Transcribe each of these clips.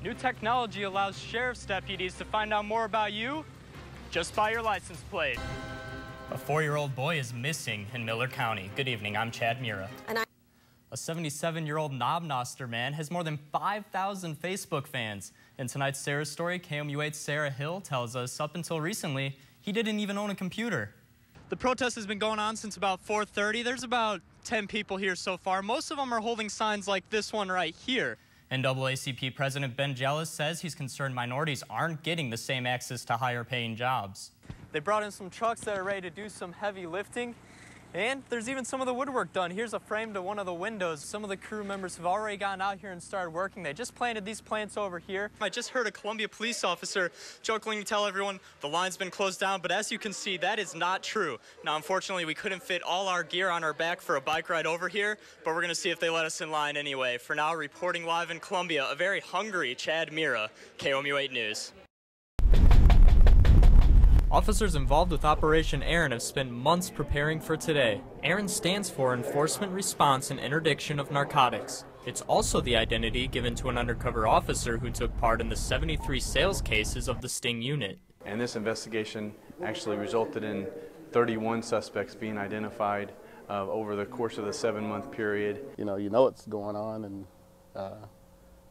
New technology allows sheriff's deputies to find out more about you just by your license plate. A 4-year-old boy is missing in Miller County. Good evening, I'm Chad Mira. A 77-year-old Knob Noster man has more than 5,000 Facebook fans. In tonight's Sarah story, KOMU8's Sarah Hill tells us up until recently, he didn't even own a computer. The protest has been going on since about 4:30. There's about 10 people here so far. Most of them are holding signs like this one right here. NAACP President Ben Jealous says he's concerned minorities aren't getting the same access to higher paying jobs. They brought in some trucks that are ready to do some heavy lifting. And there's even some of the woodwork done. Here's a frame to one of the windows. Some of the crew members have already gotten out here and started working. They just planted these plants over here. I just heard a Columbia police officer jokingly tell everyone the line's been closed down, but as you can see, that is not true. Now, unfortunately, we couldn't fit all our gear on our back for a bike ride over here, but we're gonna see if they let us in line anyway. For now, reporting live in Columbia, a very hungry Chad Mira, KOMU8 News. Officers involved with Operation Aaron have spent months preparing for today. Aaron stands for Enforcement Response and Interdiction of Narcotics. It's also the identity given to an undercover officer who took part in the 73 sales cases of the Sting unit. And this investigation actually resulted in 31 suspects being identified over the course of the 7-month period. You know what's going on, and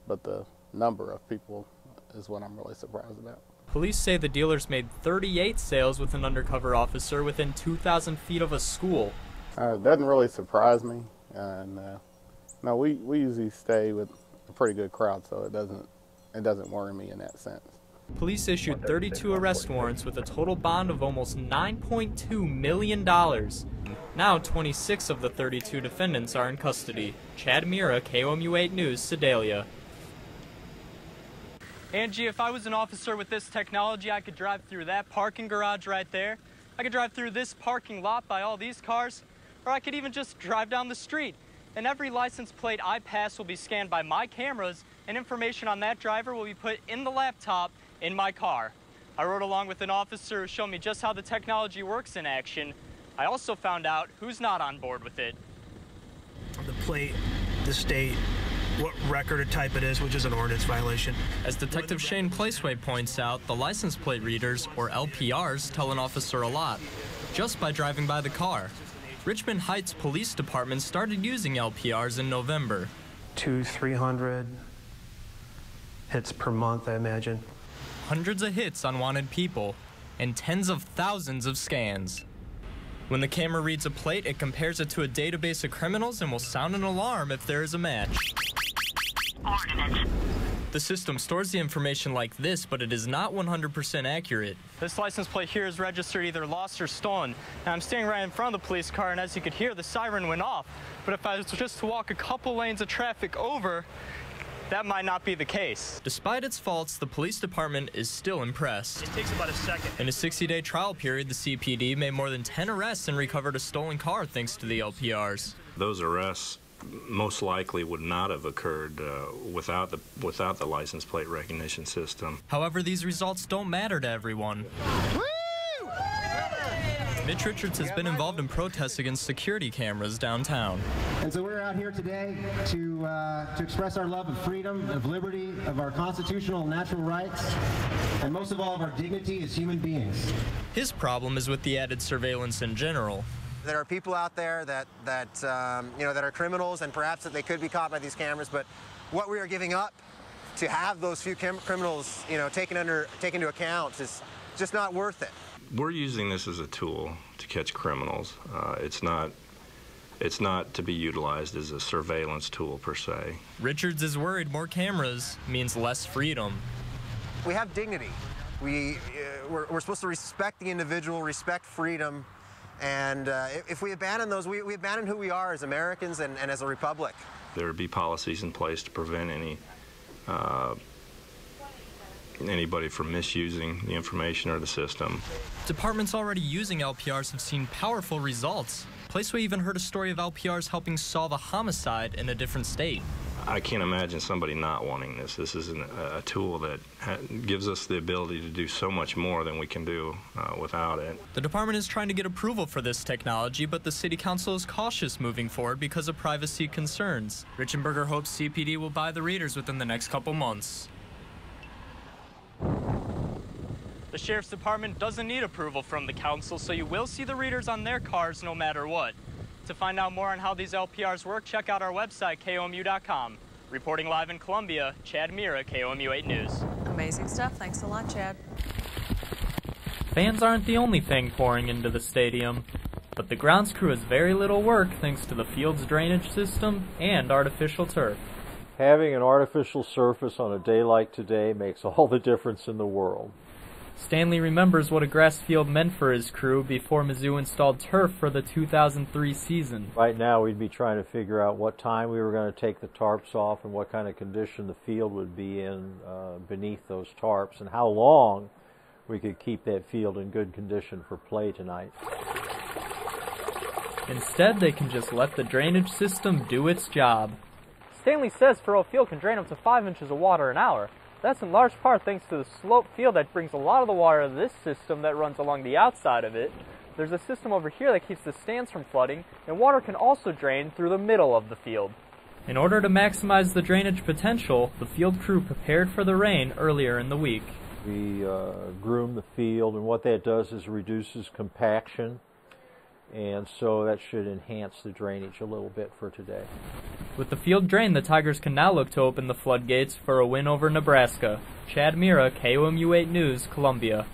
but the number of people is what I'm really surprised about. Police say the dealers made 38 sales with an undercover officer within 2,000 feet of a school. It doesn't really surprise me, and no, we usually stay with a pretty good crowd, so it doesn't worry me in that sense. Police issued 32 arrest warrants with a total bond of almost $9.2 million. Now 26 of the 32 defendants are in custody. Chad Mira, KOMU8 News, Sedalia. Angie, if I was an officer with this technology, I could drive through that parking garage right there. I could drive through this parking lot by all these cars, or I could even just drive down the street. And every license plate I pass will be scanned by my cameras, and information on that driver will be put in the laptop in my car. I rode along with an officer who showed me just how the technology works in action. I also found out who's not on board with it. The plate, the state, what record or type it is, which is an ordinance violation. As Detective Shane Placeway points out, the license plate readers, or LPRs, tell an officer a lot, just by driving by the car. Richmond Heights Police Department started using LPRs in November. 200-300 hits per month, I imagine. Hundreds of hits on wanted people, and tens of thousands of scans. When the camera reads a plate, it compares it to a database of criminals and will sound an alarm if there is a match. The system stores the information like this, but it is not 100% accurate. This license plate here is registered either lost or stolen. Now, I'm standing right in front of the police car, and as you could hear, the siren went off. But if I was just to walk a couple lanes of traffic over, that might not be the case. Despite its faults, the police department is still impressed. It takes about a second. In a 60-day trial period, the CPD made more than 10 arrests and recovered a stolen car thanks to the LPRs. Those arrests most likely would not have occurred without the license plate recognition system. However, these results don't matter to everyone. Mitch Richards has been involved in protests against security cameras downtown. And so we're out here today to express our love of freedom, of liberty, of our constitutional and natural rights, and most of all of our dignity as human beings. His problem is with the added surveillance in general. There are people out there that are criminals, and perhaps that they could be caught by these cameras, but what we are giving up to have those few criminals, taken into account is just not worth it. We're using this as a tool to catch criminals. It's not to be utilized as a surveillance tool per se. Richards is worried more cameras means less freedom. We have dignity. We're supposed to respect the individual, respect freedom, and if we abandon those, we abandon who we are as Americans and as a republic. There would be policies in place to prevent anybody from misusing the information or the system. Departments already using LPRs have seen powerful results. Placeway even heard a story of LPRs helping solve a homicide in a different state. I can't imagine somebody not wanting this. This is a tool that gives us the ability to do so much more than we can do without it. The department is trying to get approval for this technology, but the city council is cautious moving forward because of privacy concerns. Richenberger hopes CPD will buy the readers within the next couple months. The Sheriff's Department doesn't need approval from the council, so you will see the readers on their cars no matter what. To find out more on how these LPRs work, check out our website, KOMU.com. Reporting live in Columbia, Chad Mira, KOMU 8 News. Amazing stuff. Thanks a lot, Chad. Fans aren't the only thing pouring into the stadium, but the grounds crew has very little work thanks to the field's drainage system and artificial turf. Having an artificial surface on a day like today makes all the difference in the world. Stanley remembers what a grass field meant for his crew before Mizzou installed turf for the 2003 season. Right now we'd be trying to figure out what time we were going to take the tarps off and what kind of condition the field would be in beneath those tarps and how long we could keep that field in good condition for play tonight. Instead, they can just let the drainage system do its job. Stanley says Faroe Field can drain up to 5 inches of water an hour. That's in large part thanks to the slope field that brings a lot of the water to this system that runs along the outside of it. There's a system over here that keeps the stands from flooding, and water can also drain through the middle of the field. In order to maximize the drainage potential, the field crew prepared for the rain earlier in the week. We groom the field, and what that does is reduces compaction, and so that should enhance the drainage a little bit for today. With the field drained, the Tigers can now look to open the floodgates for a win over Nebraska. Chad Mira, KOMU 8 News, Columbia.